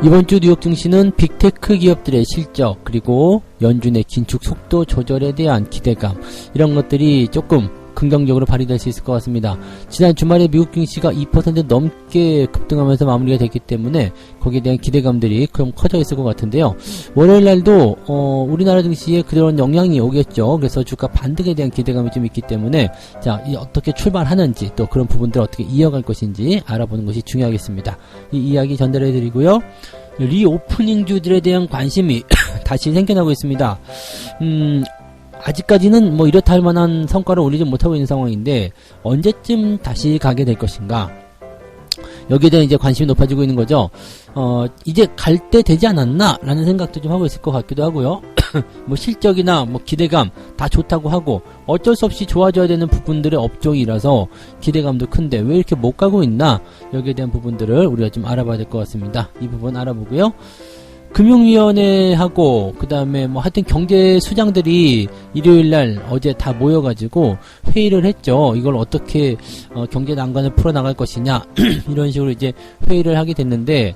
이번 주 뉴욕 증시는 빅테크 기업들의 실적, 그리고 연준의 긴축 속도 조절에 대한 기대감, 이런 것들이 조금 긍정적으로 발휘될 수 있을 것 같습니다. 지난 주말에 미국 증시가 2% 넘게 급등하면서 마무리가 됐기 때문에 거기에 대한 기대감들이 좀 커져 있을 것 같은데요. 월요일 날도 우리나라 증시에 그런 영향이 오겠죠. 그래서 주가 반등에 대한 기대감이 좀 있기 때문에 자, 어떻게 출발하는지, 또 그런 부분들을 어떻게 이어갈 것인지 알아보는 것이 중요하겠습니다. 이 이야기 전달해 드리고요. 리오프닝 주들에 대한 관심이 다시 생겨나고 있습니다. 아직까지는 뭐 이렇다 할 만한 성과를 올리지 못하고 있는 상황인데 언제쯤 다시 가게 될 것인가, 여기에 대한 이제 관심이 높아지고 있는 거죠. 이제 갈 때 되지 않았나 라는 생각도 좀 하고 있을 것 같기도 하고요. 뭐 실적이나 뭐 기대감 다 좋다고 하고 어쩔 수 없이 좋아져야 되는 부분들의 업종이라서 기대감도 큰데 왜 이렇게 못 가고 있나, 여기에 대한 부분들을 우리가 좀 알아봐야 될 것 같습니다. 이 부분 알아보고요. 금융위원회하고 그 다음에 뭐 하여튼 경제 수장들이 일요일날 어제 다 모여가지고 회의를 했죠. 이걸 어떻게 경제 난관을 풀어나갈 것이냐 이런 식으로 이제 회의를 하게 됐는데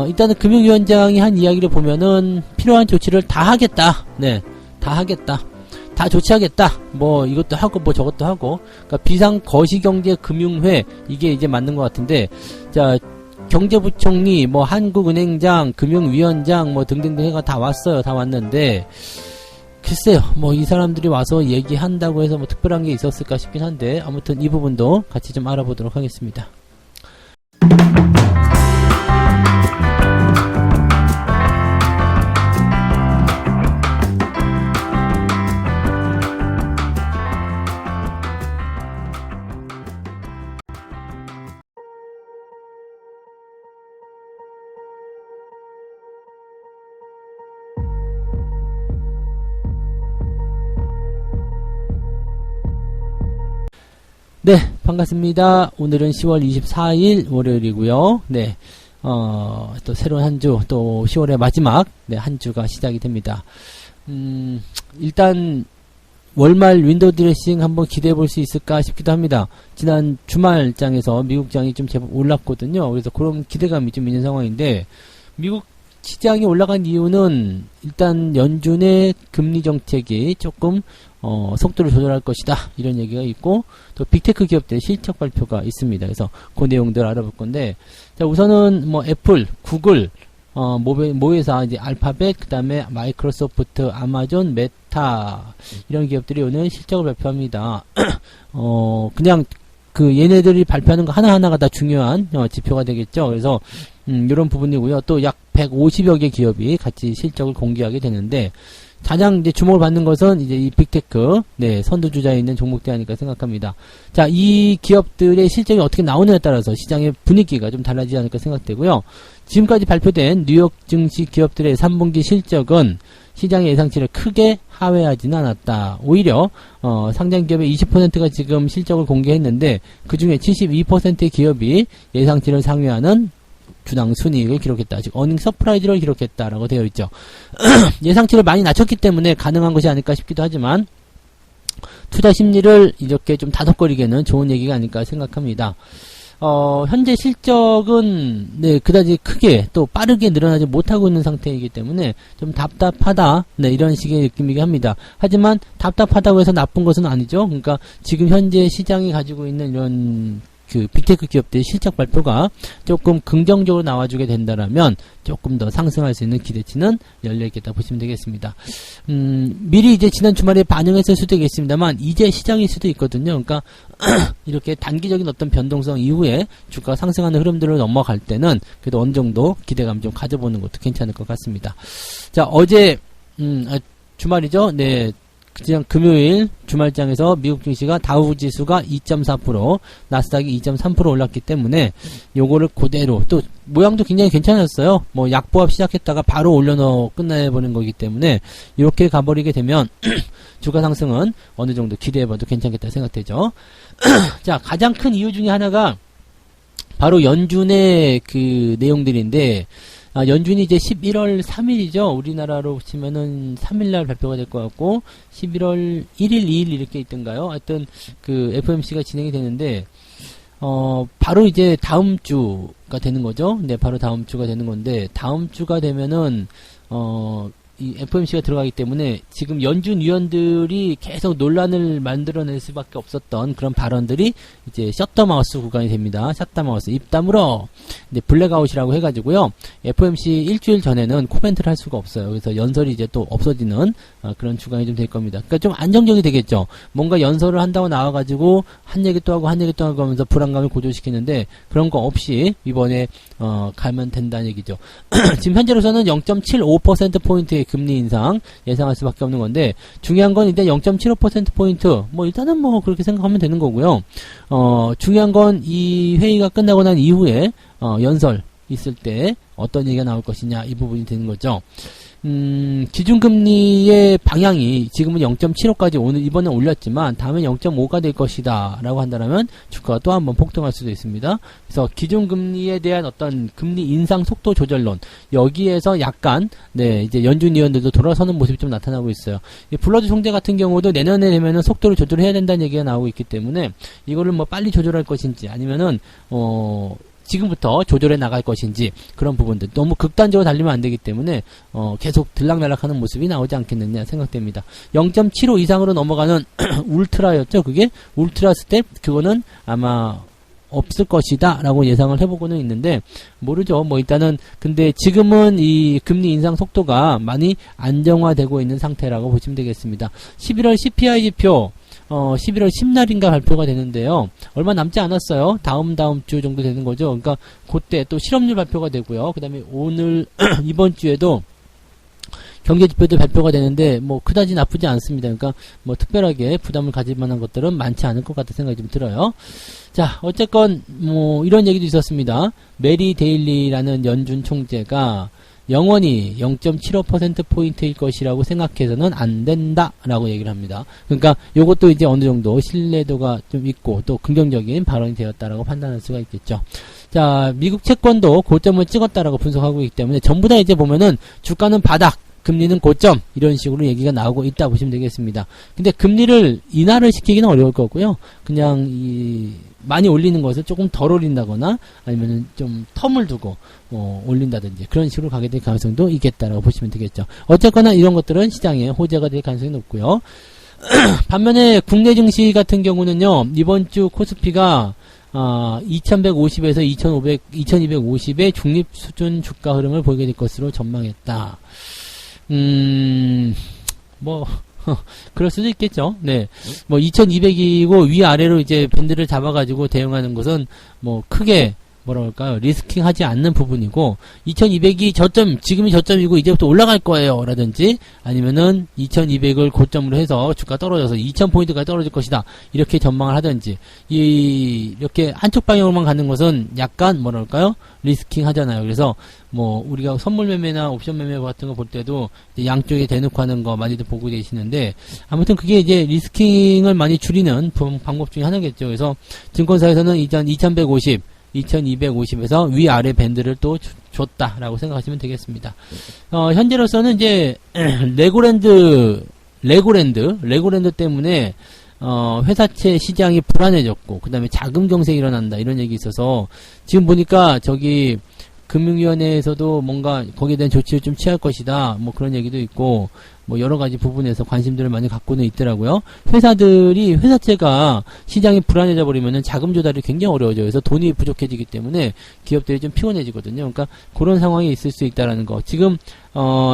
일단은 금융위원장이 한 이야기를 보면은 필요한 조치를 다 하겠다. 네, 다 하겠다. 다 조치하겠다. 뭐 이것도 하고 뭐 저것도 하고. 그러니까 비상거시경제금융회, 이게 이제 맞는 것 같은데, 자, 경제부총리, 뭐 한국은행장, 금융위원장 뭐 등등등 해가 다 왔어요. 다 왔는데 글쎄요, 뭐 이 사람들이 와서 얘기한다고 해서 뭐 특별한 게 있었을까 싶긴 한데, 아무튼 이 부분도 같이 좀 알아보도록 하겠습니다. 네, 반갑습니다. 오늘은 10월 24일 월요일이고요. 네, 또 새로운 한 주, 또 10월의 마지막, 네, 한 주가 시작이 됩니다. 일단 월말 윈도우 드레싱 한번 기대해 볼 수 있을까 싶기도 합니다. 지난 주말장에서 미국장이 좀 제법 올랐거든요. 그래서 그런 기대감이 좀 있는 상황인데, 미국 시장이 올라간 이유는 일단 연준의 금리 정책이 조금 속도를 조절할 것이다, 이런 얘기가 있고, 또 빅테크 기업들의 실적 발표가 있습니다. 그래서 그 내용들 알아볼 건데, 자, 우선은 뭐 애플, 구글, 모회사 이제 알파벳, 그 다음에 마이크로소프트, 아마존, 메타, 이런 기업들이 오늘 실적을 발표합니다. 그냥 그 얘네들이 발표하는 거 하나하나가 다 중요한 지표가 되겠죠. 그래서 이런 부분이고요. 또 약 150여 개 기업이 같이 실적을 공개하게 되는데, 가장 이제 주목을 받는 것은 이제 이 빅테크, 네, 선두주자에 있는 종목들이 아닐까 생각합니다. 자, 이 기업들의 실적이 어떻게 나오느냐에 따라서 시장의 분위기가 좀 달라지지 않을까 생각되고요. 지금까지 발표된 뉴욕 증시 기업들의 3분기 실적은 시장의 예상치를 크게 하회하지는 않았다. 오히려 상장 기업의 20%가 지금 실적을 공개했는데, 그 중에 72%의 기업이 예상치를 상회하는 주당 순이익을 기록했다. 즉 어닝 서프라이즈를 기록했다라고 되어 있죠. 예상치를 많이 낮췄기 때문에 가능한 것이 아닐까 싶기도 하지만, 투자 심리를 이렇게 좀 다독거리게는 좋은 얘기가 아닐까 생각합니다. 현재 실적은 네, 그다지 크게 또 빠르게 늘어나지 못하고 있는 상태이기 때문에 좀 답답하다, 네, 이런 식의 느낌이긴 합니다. 하지만 답답하다고 해서 나쁜 것은 아니죠. 그러니까 지금 현재 시장이 가지고 있는 이런 그 빅테크 기업들의 실적 발표가 조금 긍정적으로 나와주게 된다라면 조금 더 상승할 수 있는 기대치는 열려있겠다 보시면 되겠습니다. 미리 이제 지난 주말에 반영했을 수도 있겠습니다만, 이제 시장일 수도 있거든요. 그러니까 이렇게 단기적인 어떤 변동성 이후에 주가 상승하는 흐름들을 넘어갈 때는 그래도 어느 정도 기대감 좀 가져보는 것도 괜찮을 것 같습니다. 자, 어제 주말이죠. 네. 그냥 금요일 주말장에서 미국 증시가 다우 지수가 2.4%, 나스닥이 2.3% 올랐기 때문에 요거를 그대로, 또 모양도 굉장히 괜찮았어요. 뭐 약보합 시작했다가 바로 올려넣어 끝내버린 거기 때문에 이렇게 가버리게 되면 주가 상승은 어느 정도 기대해봐도 괜찮겠다 생각되죠. 자, 가장 큰 이유 중에 하나가 바로 연준의 그 내용들인데, 연준이 이제 11월 3일이죠. 우리나라로 치면은 3일날 발표가 될 것 같고, 11월 1일, 2일 이렇게 있던가요? 하여튼, 그 FOMC가 진행이 되는데, 바로 이제 다음 주, 주가 되는 거죠. 네, 바로 다음 주가 되는 건데, 다음 주가 되면은, 이 FOMC가 들어가기 때문에 지금 연준 위원들이 계속 논란을 만들어낼 수밖에 없었던 그런 발언들이 이제 셧더마우스 구간이 됩니다. 셧더마우스 입 다물어. 근데 블랙아웃이라고 해가지고요. FOMC 일주일 전에는 코멘트를 할 수가 없어요. 그래서 연설이 이제 또 없어지는 그런 주간이 좀 될 겁니다. 그러니까 좀 안정적이 되겠죠. 뭔가 연설을 한다고 나와가지고 한 얘기 또 하고 한 얘기 또 하고 하면서 불안감을 고조시키는데 그런 거 없이 이번에 가면 된다는 얘기죠. 지금 현재로서는 0.75%포인트의 금리 인상 예상할 수밖에 없는 건데 중요한 건 일단 0.75%포인트 뭐 일단은 뭐 그렇게 생각하면 되는 거고요. 중요한 건 이 회의가 끝나고 난 이후에 연설 있을 때 어떤 얘기가 나올 것이냐 이 부분이 되는 거죠. 기준금리의 방향이 지금은 0.75까지 오늘 이번에 올렸지만 다음에 0.5가 될 것이다 라고 한다면 주가가 또 한번 폭등할 수도 있습니다. 그래서 기준금리에 대한 어떤 금리 인상 속도 조절론 여기에서 약간 네 이제 연준 위원들도 돌아서는 모습이 좀 나타나고 있어요. 블러드 총재 같은 경우도 내년에 되면은 속도를 조절해야 된다는 얘기가 나오고 있기 때문에 이거를 뭐 빨리 조절할 것인지 아니면은 지금부터 조절해 나갈 것인지 그런 부분들 너무 극단적으로 달리면 안 되기 때문에 계속 들락날락하는 모습이 나오지 않겠느냐 생각됩니다. 0.75 이상으로 넘어가는 울트라였죠. 그게 울트라 스텝 그거는 아마 없을 것이다 라고 예상을 해보고는 있는데 모르죠. 뭐 일단은 근데 지금은 이 금리 인상 속도가 많이 안정화되고 있는 상태라고 보시면 되겠습니다. 11월 CPI 지표 11월 10날인가 발표가 되는데요. 얼마 남지 않았어요. 다음 주 정도 되는 거죠. 그러니까 그때 또 실업률 발표가 되고요. 그 다음에 오늘 이번 주에도 경제지표들 발표가 되는데 뭐 그다지 나쁘지 않습니다. 그러니까 뭐 특별하게 부담을 가질 만한 것들은 많지 않을 것 같은 생각이 좀 들어요. 자, 어쨌건 뭐 이런 얘기도 있었습니다. 메리 데일리라는 연준 총재가 영원히 0.75%포인트일 것이라고 생각해서는 안 된다라고 얘기를 합니다. 그러니까 요것도 이제 어느 정도 신뢰도가 좀 있고 또 긍정적인 발언이 되었다라고 판단할 수가 있겠죠. 자, 미국 채권도 고점을 찍었다라고 분석하고 있기 때문에 전부 다 이제 보면은 주가는 바닥, 금리는 고점 이런 식으로 얘기가 나오고 있다 보시면 되겠습니다. 근데 금리를 인하를 시키기는 어려울 거고요. 그냥 많이 올리는 것을 조금 덜 올린다거나 아니면 좀 텀을 두고 올린다든지 그런 식으로 가게 될 가능성도 있겠다라고 보시면 되겠죠. 어쨌거나 이런 것들은 시장에 호재가 될 가능성이 높고요. 반면에 국내 증시 같은 경우는요. 이번 주 코스피가 2150에서 2250의 중립 수준 주가 흐름을 보이게 될 것으로 전망했다. 그럴 수도 있겠죠. 네. 2200이고 위아래로 이제 밴드를 잡아가지고 대응하는 것은 크게 리스킹 하지 않는 부분이고, 2200이 지금이 저점이고 이제부터 올라갈 거예요. 라든지, 아니면은 2200을 고점으로 해서 주가 떨어져서 2000포인트가 떨어질 것이다. 이렇게 전망을 하든지, 이렇게 한쪽 방향으로만 가는 것은 약간 리스킹 하잖아요. 그래서 우리가 선물 매매나 옵션 매매 같은 거 볼 때도 양쪽에 대놓고 하는 거 많이들 보고 계시는데, 아무튼 그게 이제 리스킹을 많이 줄이는 방법 중에 하나겠죠. 그래서 증권사에서는 2250에서 위아래 밴드를 또 줬다라고 생각하시면 되겠습니다. 현재로서는 이제 레고랜드 때문에 회사채 시장이 불안해졌고, 그 다음에 자금 경색이 일어난다 이런 얘기 있어서 지금 보니까 금융위원회에서도 뭔가 거기에 대한 조치를 좀 취할 것이다 그런 얘기도 있고, 여러 가지 부분에서 관심들을 많이 갖고는 있더라고요. 회사채가 시장이 불안해져 버리면은 자금 조달이 굉장히 어려워져요. 그래서 돈이 부족해지기 때문에 기업들이 좀 피곤해지거든요. 그러니까 그런 상황이 있을 수 있다라는 거. 지금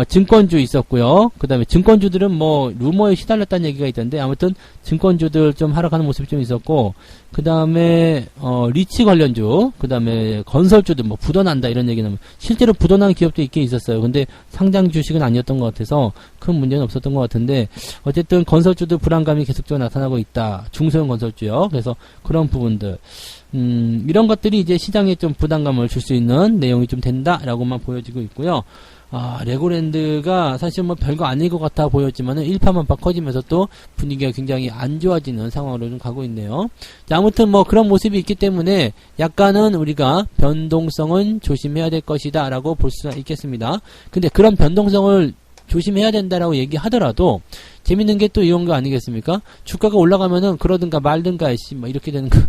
증권주 있었고요. 그 다음에 증권주들은 루머에 시달렸다는 얘기가 있던데, 아무튼 증권주들 좀 하락하는 모습이 좀 있었고, 그 다음에 리츠 관련주, 그 다음에 건설주들 부도난다 이런 얘기는 실제로 부도난 기업도 있긴 있었어요. 근데 상장 주식은 아니었던 것 같아서 큰 문제는 없었던 것 같은데, 어쨌든 건설주도 불안감이 계속적으로 나타나고 있다. 중소형 건설주요. 그래서 그런 부분들, 이런 것들이 이제 시장에 좀 부담감을 줄 수 있는 내용이 좀 된다라고만 보여지고 있고요. 레고랜드가 사실 별거 아닐 것 같아 보였지만은 일파만파 커지면서 또 분위기가 굉장히 안 좋아지는 상황으로 좀 가고 있네요. 자, 아무튼 그런 모습이 있기 때문에 약간은 우리가 변동성은 조심해야 될 것이다 라고 볼 수가 있겠습니다. 근데 그런 변동성을 조심해야 된다라고 얘기하더라도 재밌는 게 또 이런 거 아니겠습니까? 주가가 올라가면은 그러든가 말든가 이렇게 되는 거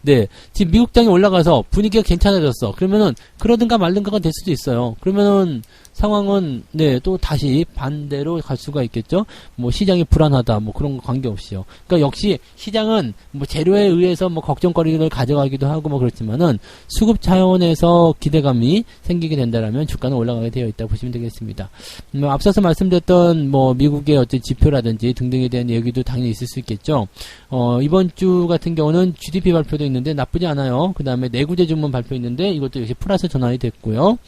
네. 지금 미국장이 올라가서 분위기가 괜찮아졌어. 그러면은, 그러든가 말든가가 될 수도 있어요. 그러면은, 상황은, 네, 또 다시 반대로 갈 수가 있겠죠? 뭐, 시장이 불안하다, 뭐, 그런 거 관계없이요. 그러니까 역시, 시장은, 뭐, 재료에 의해서 뭐, 걱정거리를 가져가기도 하고 뭐, 그렇지만은, 수급 차원에서 기대감이 생기게 된다라면, 주가는 올라가게 되어 있다고 보시면 되겠습니다. 앞서서 말씀드렸던, 뭐, 미국의 어떤 지표라든지 등등에 대한 얘기도 당연히 있을 수 있겠죠? 이번 주 같은 경우는 GDP 발표도 있는데, 나쁘지 않아요. 그 다음에 내구재 주문 발표 있는데, 이것도 역시 플러스 전환이 됐고요.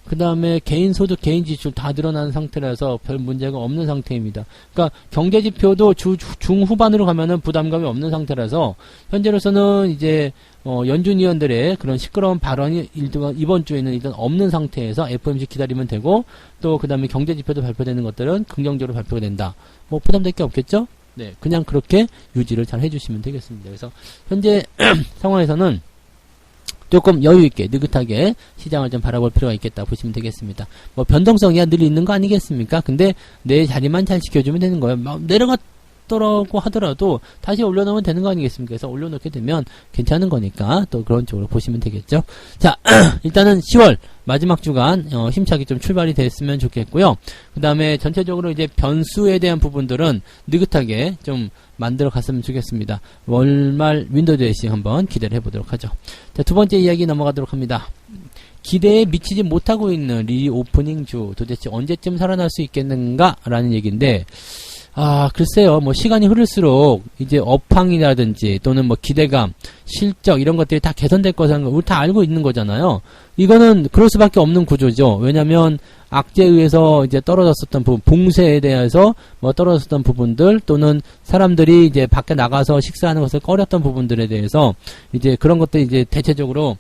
그 다음에 개인소득, 개인지출 다 늘어나는 상태라서 별 문제가 없는 상태입니다. 그러니까 경제지표도 중후반으로 가면은 부담감이 없는 상태라서 현재로서는 이제 연준 위원들의 그런 시끄러운 발언이 이번 주에는 일단 없는 상태에서 FOMC 기다리면 되고 또 그 다음에 경제지표도 발표되는 것들은 긍정적으로 발표가 된다. 뭐 부담될 게 없겠죠? 네, 그냥 그렇게 유지를 잘 해주시면 되겠습니다. 그래서 현재 상황에서는 조금 여유있게 느긋하게 시장을 좀 바라볼 필요가 있겠다 보시면 되겠습니다. 뭐 변동성이야 늘 있는 거 아니겠습니까? 근데 내 자리만 잘 지켜주면 되는 거예요. 막 내려갔더라고 하더라도 다시 올려놓으면 되는 거 아니겠습니까? 그래서 올려놓게 되면 괜찮은 거니까 또 그런 쪽으로 보시면 되겠죠. 자, 일단은 10월 마지막 주간 힘차게 좀 출발이 됐으면 좋겠고요. 그 다음에 전체적으로 이제 변수에 대한 부분들은 느긋하게 좀 만들어 갔으면 좋겠습니다. 월말 윈도우 드레싱 한번 기대를 해보도록 하죠. 자, 두 번째 이야기 넘어가도록 합니다. 기대에 미치지 못하고 있는 리오프닝 주 도대체 언제쯤 살아날 수 있겠는가 라는 얘기인데 글쎄요. 뭐 시간이 흐를수록 이제 업황이라든지 또는 뭐 기대감, 실적 이런 것들이 다 개선될 거라는 걸 우리 다 알고 있는 거잖아요. 이거는 그럴 수밖에 없는 구조죠. 왜냐면 악재에 의해서 이제 떨어졌었던 부분, 봉쇄에 대해서 뭐 떨어졌었던 부분들 또는 사람들이 이제 밖에 나가서 식사하는 것을 꺼렸던 부분들에 대해서 이제 그런 것들이 이제 대체적으로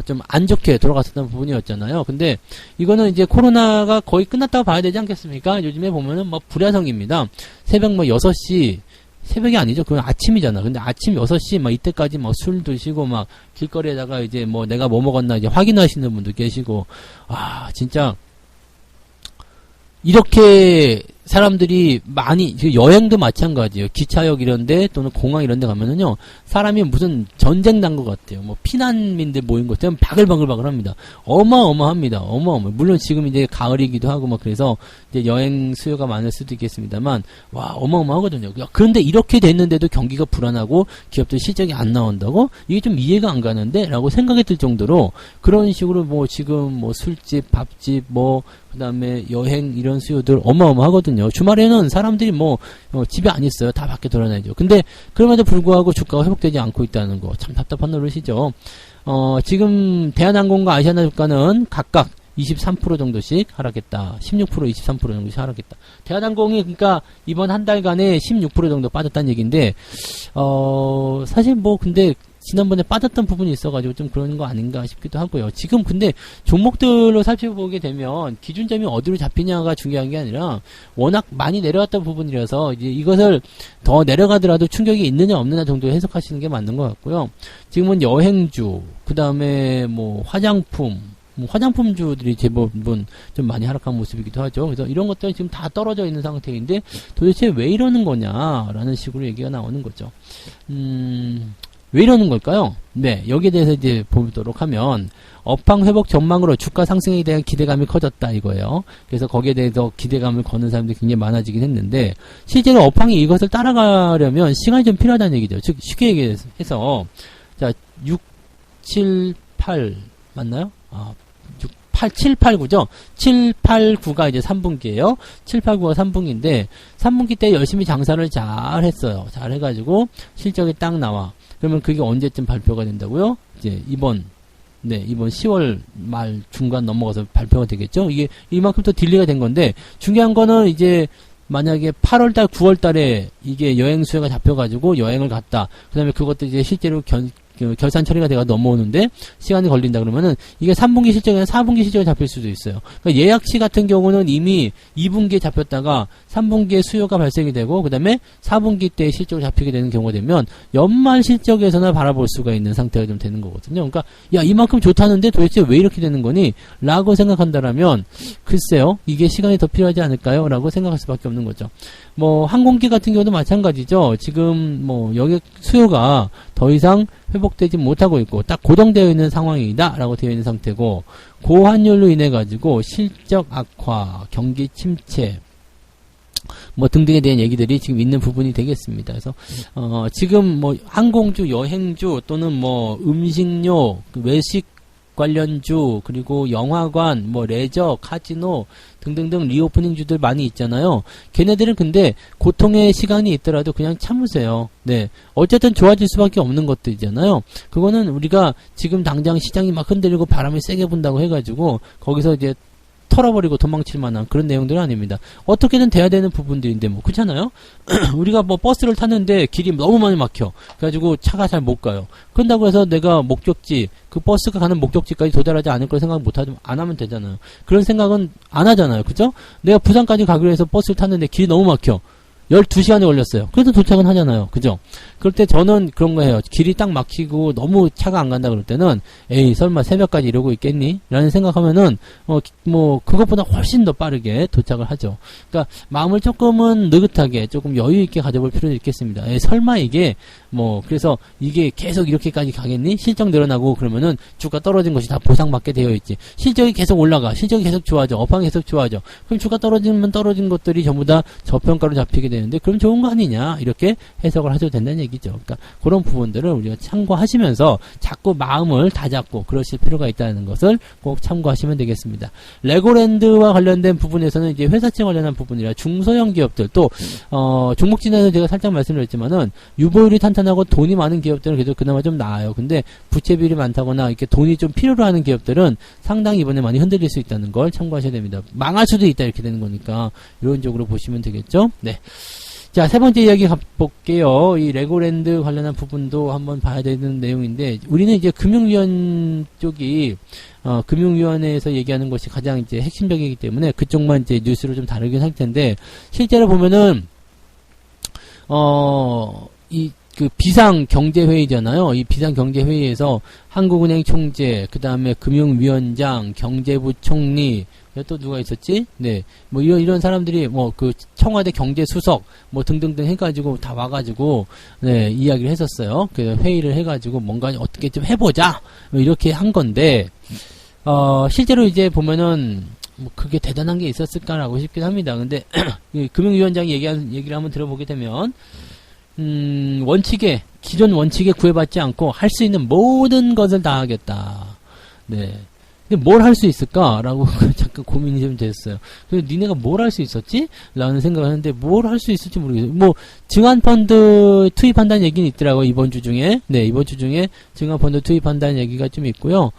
좀 안 좋게 돌아갔었던 부분이었잖아요. 근데 이거는 이제 코로나가 거의 끝났다고 봐야 되지 않겠습니까? 요즘에 보면은 뭐 불야성입니다. 새벽 뭐 6시 새벽이 아니죠. 그건 아침이잖아. 근데 아침 6시 막 이때까지 막 술 드시고 막 길거리에다가 이제 뭐 내가 뭐 먹었나 이제 확인하시는 분도 계시고 진짜 이렇게 사람들이 많이 여행도 마찬가지예요. 기차역 이런데 또는 공항 이런데 가면은요 사람이 무슨 전쟁 난 것 같아요. 뭐 피난민들 모인 것처럼 바글바글합니다. 어마어마합니다. 물론 지금 이제 가을이기도 하고 막 그래서 이제 여행 수요가 많을 수도 있겠습니다만 와 어마어마하거든요. 그런데 이렇게 됐는데도 경기가 불안하고 기업들 실적이 안 나온다고 이게 좀 이해가 안 가는데라고 생각이 들 정도로 그런 식으로 뭐 지금 뭐 술집, 밥집 뭐 그다음에 여행 이런 수요들 어마어마하거든요. 주말에는 사람들이 뭐 집에 안 있어요. 다 밖에 돌아다니죠. 근데 그럼에도 불구하고 주가가 회복되지 않고 있다는 거 참 답답한 노릇이죠. 지금 대한항공과 아시아나 주가는 각각 23% 정도씩 하락했다. 16%, 23% 정도씩 하락했다. 대한항공이 그러니까 이번 한 달간에 16% 정도 빠졌다는 얘기인데 사실 뭐 근데 지난번에 빠졌던 부분이 있어가지고 좀 그런 거 아닌가 싶기도 하고요. 지금 근데 종목들로 살펴보게 되면 기준점이 어디로 잡히냐가 중요한 게 아니라 워낙 많이 내려왔던 부분이라서 이제 이것을 더 내려가더라도 충격이 있느냐 없느냐 정도 해석하시는 게 맞는 것 같고요. 지금은 여행주, 그 다음에 뭐 화장품주들이 제법은 좀 많이 하락한 모습이기도 하죠. 그래서 이런 것들은 지금 다 떨어져 있는 상태인데 도대체 왜 이러는 거냐라는 식으로 얘기가 나오는 거죠. 왜 이러는 걸까요? 네, 여기에 대해서 이제 보도록 하면 업황 회복 전망으로 주가 상승에 대한 기대감이 커졌다 이거예요. 그래서 거기에 대해서 기대감을 거는 사람들이 굉장히 많아지긴 했는데 실제로 업황이 이것을 따라가려면 시간이 좀 필요하다는 얘기죠. 즉 쉽게 얘기해서 자 6, 7, 8 맞나요? 7, 8, 9죠? 7, 8, 9가 이제 3분기예요. 7, 8, 9가 3분기인데 3분기 때 열심히 장사를 잘 했어요. 잘 해가지고 실적이 딱 나와. 그러면 그게 언제쯤 발표가 된다고요? 이제 이번 10월 말 중간 넘어가서 발표가 되겠죠? 이게 이만큼 또 딜레이가 된 건데 중요한 거는 이제 만약에 8월달, 9월달에 이게 여행 수요가 잡혀가지고 여행을 갔다. 그 다음에 그것도 이제 실제로 결산 처리가 돼가 넘어오는데 시간이 걸린다 그러면은 이게 3분기 실적이 아니라 4분기 실적이 잡힐 수도 있어요. 그러니까 예약시 같은 경우는 이미 2분기에 잡혔다가 3분기에 수요가 발생이 되고 그 다음에 4분기 때 실적을 잡히게 되는 경우가 되면 연말 실적에서나 바라볼 수가 있는 상태가 좀 되는 거거든요. 그러니까 야 이만큼 좋다는데 도대체 왜 이렇게 되는 거니? 라고 생각한다라면 글쎄요. 이게 시간이 더 필요하지 않을까요? 라고 생각할 수밖에 없는 거죠. 뭐 항공기 같은 경우도 마찬가지죠. 지금 뭐 여객 수요가 더 이상 회복되지 못하고 있고 딱 고정되어 있는 상황이다 라고 되어 있는 상태고, 고환율로 인해 가지고 실적 악화, 경기 침체 뭐 등등에 대한 얘기들이 지금 있는 부분이 되겠습니다. 그래서 지금 뭐 항공주, 여행주 또는 뭐 음식료, 외식 관련주, 그리고 영화관, 뭐 레저, 카지노 등등등 리오프닝주들 많이 있잖아요. 걔네들은 근데 고통의 시간이 있더라도 그냥 참으세요. 네, 어쨌든 좋아질 수밖에 없는 것들이잖아요. 그거는 우리가 지금 당장 시장이 막 흔들리고 바람이 세게 분다고 해가지고 거기서 이제 털어버리고 도망칠 만한 그런 내용들은 아닙니다. 어떻게든 돼야 되는 부분들인데 뭐 그렇잖아요. 우리가 뭐 버스를 탔는데 길이 너무 많이 막혀 그래가지고 차가 잘 못 가요. 그런다고 해서 내가 목적지, 그 버스가 가는 목적지까지 도달하지 않을 걸 생각 안 하면 되잖아요. 그런 생각은 안 하잖아요. 그죠? 내가 부산까지 가기로 해서 버스를 탔는데 길이 너무 막혀 12시간이 걸렸어요. 그래도 도착은 하잖아요. 그죠? 그럴 때 저는 그런 거 해요. 길이 딱 막히고 너무 차가 안 간다 그럴 때는 에이 설마 새벽까지 이러고 있겠니? 라는 생각하면은 뭐 그것보다 훨씬 더 빠르게 도착을 하죠. 그러니까 마음을 조금은 느긋하게 조금 여유 있게 가져볼 필요도 있겠습니다. 에이 설마 이게 뭐 그래서 이게 계속 이렇게까지 가겠니? 실적 늘어나고 그러면은 주가 떨어진 것이 다 보상받게 되어 있지. 실적이 계속 올라가. 실적이 계속 좋아져. 업황이 계속 좋아져. 그럼 주가 떨어지면 떨어진 것들이 전부 다 저평가로 잡히게 되는데 그럼 좋은 거 아니냐? 이렇게 해석을 하셔도 된다는 얘기죠. 그러니까 그런 부분들을 우리가 참고하시면서 자꾸 마음을 다잡고 그러실 필요가 있다는 것을 꼭 참고하시면 되겠습니다. 레고랜드와 관련된 부분에서는 이제 회사채 관련한 부분이라 중소형 기업들 또 종목진에서 제가 살짝 말씀드렸지만은 유보율이 탄탄하고 돈이 많은 기업들은 그래도 그나마 좀 나아요. 근데 부채 비율이 많다거나 이렇게 돈이 좀 필요로 하는 기업들은 상당히 이번에 많이 흔들릴 수 있다는 걸 참고하셔야 됩니다. 망할 수도 있다 이렇게 되는 거니까 이런 쪽으로 보시면 되겠죠. 네. 자, 세 번째 이야기 가볼게요. 이 레고랜드 관련한 부분도 한번 봐야 되는 내용인데, 우리는 이제 금융위원 쪽이, 금융위원회에서 얘기하는 것이 가장 이제 핵심적이기 때문에 그쪽만 이제 뉴스를 좀 다루긴 할 텐데, 실제로 보면은, 그 비상경제회의잖아요. 이 비상경제회의에서 한국은행 총재, 그 다음에 금융위원장, 경제부 총리, 또 누가 있었지? 네. 뭐 이런 사람들이 뭐 그 청와대 경제수석 뭐 등등등 해가지고 다 와가지고 네, 이야기를 했었어요. 그 회의를 해가지고 뭔가 어떻게 좀 해보자! 뭐 이렇게 한 건데, 실제로 이제 보면은 뭐 그게 대단한 게 있었을까라고 싶긴 합니다. 근데 금융위원장이 얘기를 한번 들어보게 되면 기존 원칙에 구애받지 않고 할 수 있는 모든 것을 다 하겠다. 네. 근데 뭘 할 수 있을까라고 잠깐 고민이 좀 됐어요. 그래서 니네가 뭘 할 수 있었지? 라는 생각을 하는데 뭘 할 수 있을지 모르겠어요. 뭐 증안펀드 투입한다는 얘기는 있더라고요. 이번 주 중에. 네, 이번 주 중에 증안펀드 투입한다는 얘기가 좀 있고요.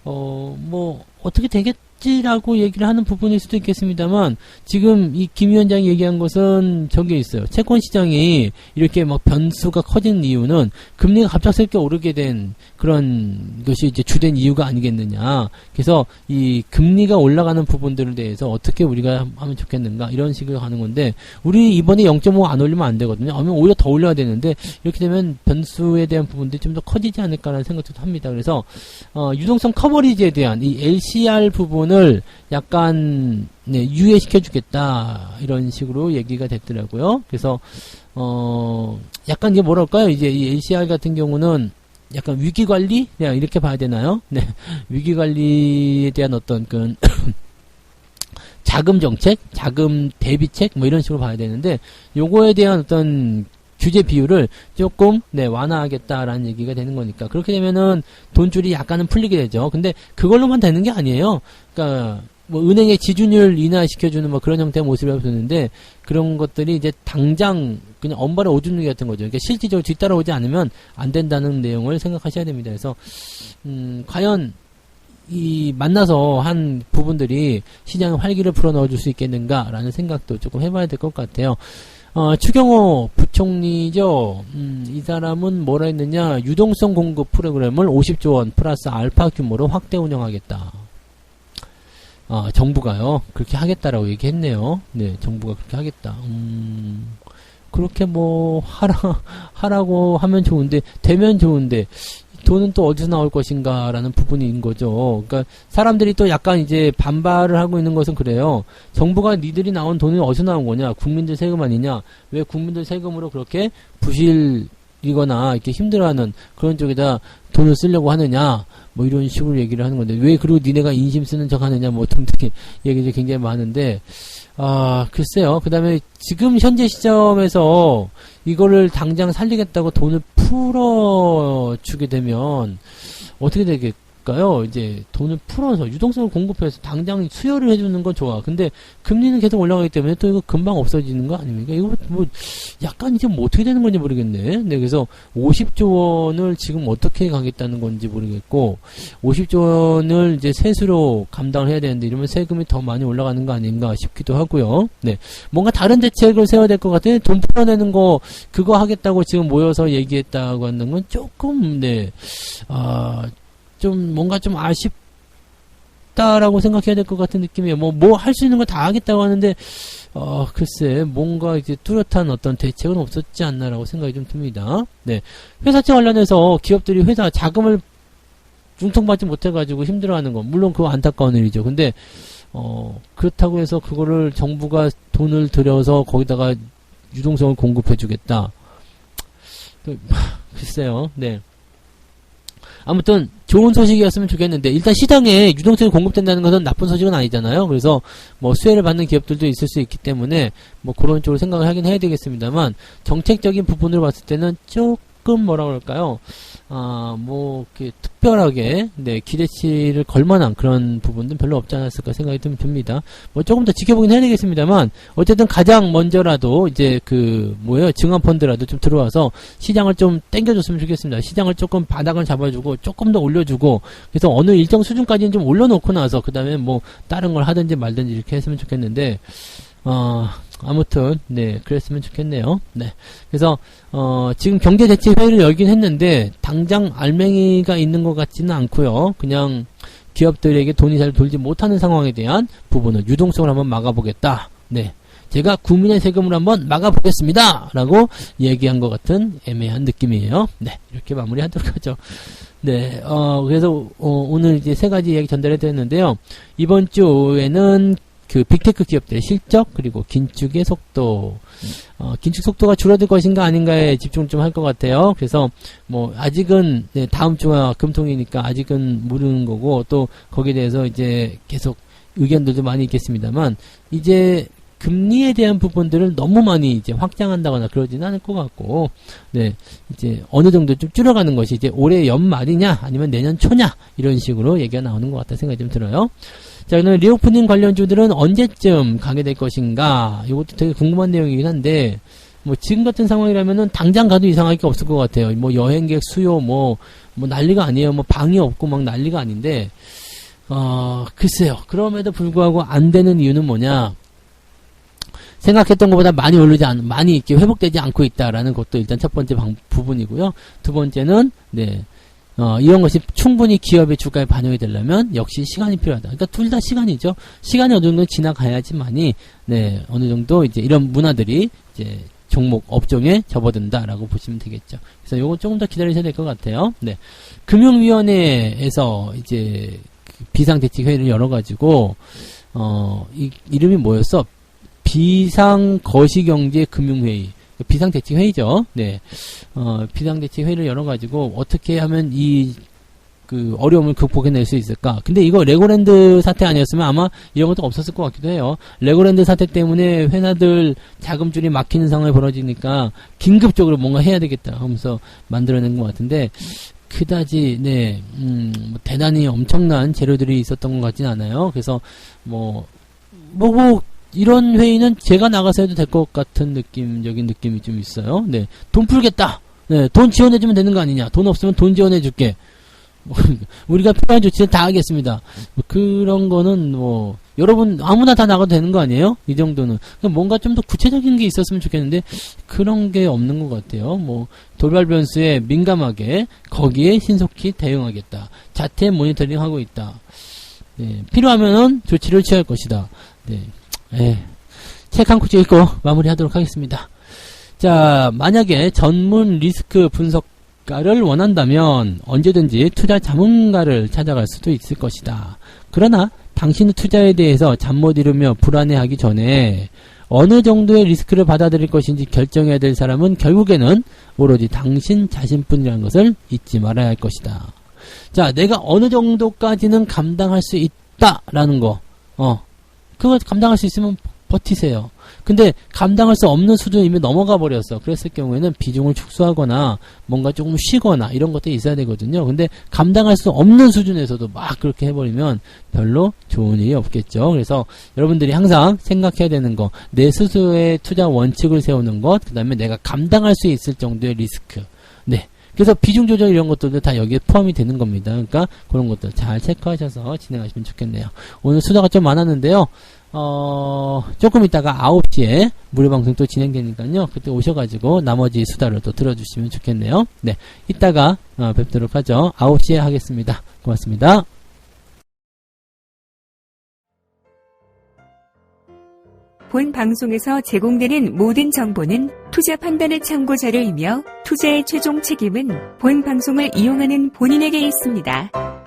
뭐 어떻게 되겠지라고 얘기를 하는 부분일 수도 있겠습니다만 지금 이 김 위원장이 얘기한 것은 저게 있어요. 채권 시장이 이렇게 막 변수가 커진 이유는 금리가 갑작스럽게 오르게 된 그런 것이 이제 주된 이유가 아니겠느냐. 그래서 이 금리가 올라가는 부분들에 대해서 어떻게 우리가 하면 좋겠는가 이런 식으로 가는 건데 우리 이번에 0.5 안 올리면 안 되거든요. 아니면 오히려 더 올려야 되는데 이렇게 되면 변수에 대한 부분들이 좀 더 커지지 않을까라는 생각도 합니다. 그래서 유동성 커버리지에 대한 이 LCR 부분을 약간 네, 유예시켜주겠다 이런 식으로 얘기가 됐더라고요. 그래서 약간 이게 뭐랄까요? 이제 이 LCR 같은 경우는 약간 위기관리? 그냥 이렇게 봐야 되나요? 네. 위기관리에 대한 어떤 그 자금 정책, 자금 대비책 뭐 이런 식으로 봐야 되는데 요거에 대한 어떤 규제 비율을 조금 네, 완화하겠다라는 얘기가 되는 거니까 그렇게 되면은 돈줄이 약간은 풀리게 되죠. 근데 그걸로만 되는 게 아니에요. 그러니까 뭐 은행의 지준율 인하시켜주는 뭐 그런 형태의 모습을 보였는데 그런 것들이 이제 당장 그냥 엄발의 오줌 누기 같은 거죠. 그러니까 실질적으로 뒤따라오지 않으면 안 된다는 내용을 생각하셔야 됩니다. 그래서 과연 이 만나서 한 부분들이 시장의 활기를 불어넣어줄 수 있겠는가라는 생각도 조금 해봐야 될 것 같아요. 추경호 부총리죠. 이 사람은 뭐라 했느냐. 유동성 공급 프로그램을 50조 원 플러스 알파 규모로 확대 운영하겠다. 정부가요. 그렇게 하겠다라고 얘기했네요. 네, 정부가 그렇게 하겠다. 그렇게 뭐 하라고 하면 좋은데 되면 좋은데 돈은 또 어디서 나올 것인가라는 부분인 거죠. 그러니까 사람들이 또 약간 이제 반발을 하고 있는 것은 그래요. 정부가 니들이 나온 돈이 어디서 나온 거냐? 국민들 세금 아니냐? 왜 국민들 세금으로 그렇게 부실 이거나 이렇게 힘들어하는 그런 쪽에다 돈을 쓰려고 하느냐, 뭐 이런 식으로 얘기를 하는 건데, 왜 그리고 니네가 인심 쓰는 척 하느냐, 뭐 등등의 얘기들이 굉장히 많은데, 글쎄요. 그 다음에 지금 현재 시점에서 이거를 당장 살리겠다고 돈을 풀어주게 되면 어떻게 되겠까요? 이제 돈을 풀어서 유동성을 공급해서 당장 수요를 해주는 건 좋아. 근데 금리는 계속 올라가기 때문에 또 이거 금방 없어지는 거 아닙니까? 이거 뭐 약간 이제 뭐 어떻게 되는 건지 모르겠네. 네, 그래서 50조 원을 지금 어떻게 가겠다는 건지 모르겠고, 50조 원을 이제 세수로 감당을 해야 되는데 이러면 세금이 더 많이 올라가는 거 아닌가 싶기도 하고요. 네, 뭔가 다른 대책을 세워야 될 것 같아요. 돈 풀어내는 거 그거 하겠다고 지금 모여서 얘기했다고 하는 건 조금 좀 뭔가 좀 아쉽다라고 생각해야 될 것 같은 느낌이에요. 뭐 할 수 있는 거 다 하겠다고 하는데 글쎄 뭔가 이제 뚜렷한 어떤 대책은 없었지 않나라고 생각이 좀 듭니다. 네, 회사채 관련해서 기업들이 회사 자금을 융통받지 못해가지고 힘들어하는 거 물론 그거 안타까운 일이죠. 근데 그렇다고 해서 그거를 정부가 돈을 들여서 거기다가 유동성을 공급해주겠다. 글쎄요. 네. 아무튼 좋은 소식이었으면 좋겠는데, 일단 시장에 유동성이 공급된다는 것은 나쁜 소식은 아니잖아요. 그래서 뭐 수혜를 받는 기업들도 있을 수 있기 때문에 뭐 그런 쪽으로 생각을 하긴 해야 되겠습니다만, 정책적인 부분으로 봤을 때는 조금 뭐라 그럴까요? 뭐 이렇게 특별하게 기대치를 걸만한 그런 부분은 별로 없지 않았을까 생각이 좀 듭니다. 뭐 조금 더 지켜보긴 해야 되겠습니다만, 어쨌든 가장 먼저라도 이제 증환펀드라도 좀 들어와서 시장을 좀 땡겨줬으면 좋겠습니다. 시장을 조금 바닥을 잡아주고 조금 더 올려주고, 그래서 어느 일정 수준까지는 좀 올려놓고 나서 그 다음에 뭐 다른 걸 하든지 말든지 이렇게 했으면 좋겠는데, 아무튼 그랬으면 좋겠네요. 네, 그래서 지금 경제대책회의를 열긴 했는데 당장 알맹이가 있는 것 같지는 않고요. 그냥 기업들에게 돈이 잘 돌지 못하는 상황에 대한 부분을 유동성을 한번 막아보겠다. 네, 제가 국민의 세금을 한번 막아보겠습니다 라고 얘기한 것 같은 애매한 느낌이에요. 네, 이렇게 마무리하도록 하죠. 네, 그래서 오늘 이제 세 가지 이야기 전달해드렸는데요. 이번 주에는 그 빅테크 기업들의 실적, 그리고 긴축의 속도, 긴축 속도가 줄어들 것인가 아닌가에 집중을 좀 할 것 같아요. 그래서 뭐 아직은 다음 주가 금통이니까 아직은 모르는 거고, 또 거기에 대해서 이제 계속 의견들도 많이 있겠습니다만, 이제 금리에 대한 부분들을 너무 많이 이제 확장한다거나 그러지는 않을 것 같고, 네, 이제 어느 정도 좀 줄여가는 것이 이제 올해 연말이냐 아니면 내년 초냐 이런 식으로 얘기가 나오는 것 같다 생각이 좀 들어요. 자, 오늘 리오프닝 관련주들은 언제쯤 가게 될 것인가? 이것도 되게 궁금한 내용이긴 한데, 뭐 지금 같은 상황이라면은 당장 가도 이상할 게 없을 것 같아요. 뭐 여행객 수요 뭐 난리가 아니에요. 뭐 방이 없고 막 난리가 아닌데, 글쎄요. 그럼에도 불구하고 안 되는 이유는 뭐냐? 생각했던 것보다 많이 많이 이렇게 회복되지 않고 있다라는 것도 일단 첫 번째 부분이고요. 두 번째는 이런 것이 충분히 기업의 주가에 반영이 되려면 역시 시간이 필요하다. 그러니까 둘 다 시간이죠. 시간이 어느 정도 지나가야지만이 어느 정도 이제 이런 문화들이 이제 종목 업종에 접어든다라고 보시면 되겠죠. 그래서 요건 조금 더 기다리셔야 될 것 같아요. 네, 금융위원회에서 이제 비상대책 회의를 열어가지고 이름이 뭐였어? 비상거시경제금융회의. 비상대책회의죠. 네. 비상대책회의를 열어가지고, 어떻게 하면 그 어려움을 극복해낼 수 있을까? 근데 이거 레고랜드 사태 아니었으면 아마 이런 것도 없었을 것 같기도 해요. 레고랜드 사태 때문에 회사들 자금줄이 막히는 상황이 벌어지니까 긴급적으로 뭔가 해야 되겠다 하면서 만들어낸 것 같은데, 그다지, 뭐 대단히 엄청난 재료들이 있었던 것 같진 않아요. 그래서, 이런 회의는 제가 나가서 해도 될 것 같은 느낌적인 느낌이 좀 있어요. 네. 돈 풀겠다. 네. 돈 지원해주면 되는 거 아니냐. 돈 없으면 돈 지원해줄게. 우리가 필요한 조치는 다 하겠습니다. 그런 거는 여러분 아무나 다 나가도 되는 거 아니에요? 이 정도는. 뭔가 좀 더 구체적인 게 있었으면 좋겠는데, 그런 게 없는 것 같아요. 돌발 변수에 민감하게 거기에 신속히 대응하겠다. 자체 모니터링 하고 있다. 네. 필요하면은 조치를 취할 것이다. 네. 책 한 쿠지 읽고 마무리하도록 하겠습니다. 자, 만약에 전문 리스크 분석가를 원한다면 언제든지 투자 자문가를 찾아갈 수도 있을 것이다. 그러나 당신의 투자에 대해서 잠 못 이루며 불안해하기 전에 어느 정도의 리스크를 받아들일 것인지 결정해야 될 사람은 결국에는 오로지 당신 자신뿐이라는 것을 잊지 말아야 할 것이다. 자, 내가 어느 정도까지는 감당할 수 있다라는 거, 그거 감당할 수 있으면 버티세요. 근데 감당할 수 없는 수준이 이미 넘어가 버렸어. 그랬을 경우에는 비중을 축소하거나 뭔가 조금 쉬거나 이런 것들이 있어야 되거든요. 근데 감당할 수 없는 수준에서도 막 그렇게 해버리면 별로 좋은 일이 없겠죠. 그래서 여러분들이 항상 생각해야 되는 거, 내 스스로의 투자 원칙을 세우는 것, 그 다음에 내가 감당할 수 있을 정도의 리스크. 네. 그래서 비중 조절 이런 것들도 다 여기에 포함이 되는 겁니다. 그러니까 그런 것들 잘 체크하셔서 진행하시면 좋겠네요. 오늘 수다가 좀 많았는데요. 조금 있다가 9시에 무료 방송 또 진행되니까요. 그때 오셔가지고 나머지 수다를 또 들어주시면 좋겠네요. 네. 이따가 뵙도록 하죠. 9시에 하겠습니다. 고맙습니다. 본 방송에서 제공되는 모든 정보는 투자 판단의 참고 자료이며 투자의 최종 책임은 본 방송을 이용하는 본인에게 있습니다.